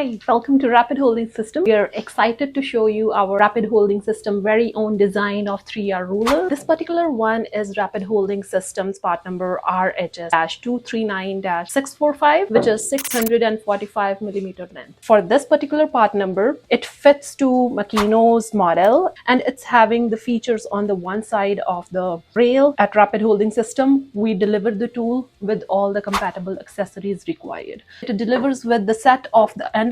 Hi, welcome to Rapid Holding System. We are excited to show you our Rapid Holding System very own design of 3R ruler. This particular one is Rapid Holding System's part number RHS-239-645, which is 645 millimeter length. For this particular part number, it fits to Makino's model and it's having the features on the one side of the rail. At Rapid Holding System, we deliver the tool with all the compatible accessories required. It delivers with the set of the end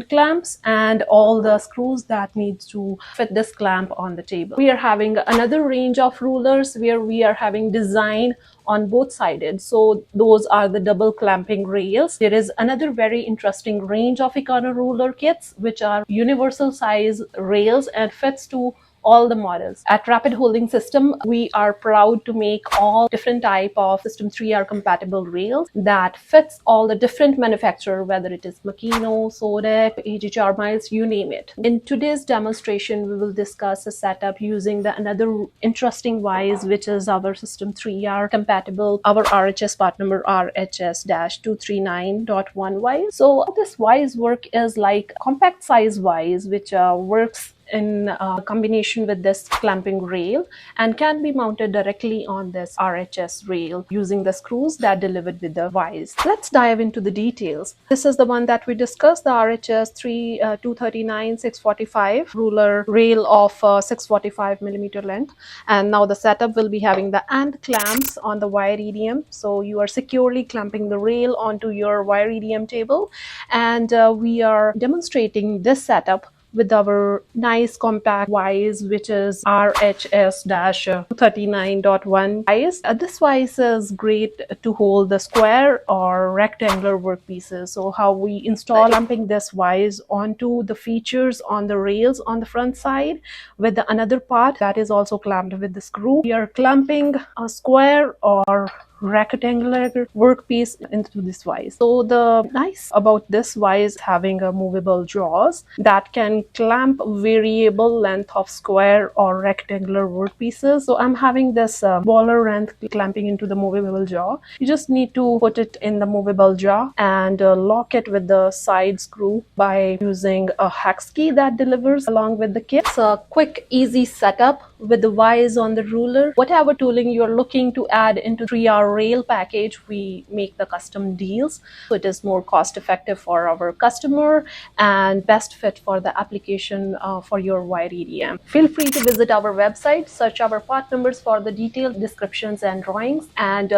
clamps and all the screws that needs to fit this clamp on the table. We are having another range of rulers where we are having design on both sided. So those are the double clamping rails. There is another very interesting range of Econo ruler kits, which are universal size rails and fits to all the models. At Rapid Holding System, we are proud to make all different type of System 3R compatible rails that fits all the different manufacturer, whether it is Makino, Sodec, HHR Miles, you name it. In today's demonstration, we will discuss a setup using the another interesting WISE, which is our System 3R compatible, our RHS part number RHS-239.1VICE. So this WISE work is like compact size WISE, which works in combination with this clamping rail and can be mounted directly on this RHS rail using the screws that delivered with the WISE. Let's dive into the details. This is the one that we discussed, the RHS-239-645 ruler rail of 645 millimeter length. And now the setup will be having the end clamps on the Wire EDM. So you are securely clamping the rail onto your Wire EDM table. And we are demonstrating this setup with our nice compact WISE, which is RHS-239.1VICE. This WISE is great to hold the square or rectangular workpieces. So how we install clamping this WISE onto the features on the rails on the front side with the another part that is also clamped with the screw. We are clamping a square or rectangular workpiece into this WISE. So the nice about this WISE having a movable jaws that can clamp variable length of square or rectangular workpieces. So I'm having this baller length clamping into the movable jaw. You just need to put it in the movable jaw and lock it with the side screw by using a hex key that delivers along with the kit. It's a quick, easy setup with the WISE on the ruler. Whatever tooling you're looking to add into 3R rail package, we make the custom deals. So it is more cost effective for our customer and best fit for the application for your Wire EDM. Feel free to visit our website, search our part numbers for the detailed descriptions and drawings, and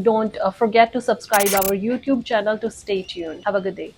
don't forget to subscribe our YouTube channel to stay tuned. Have a good day.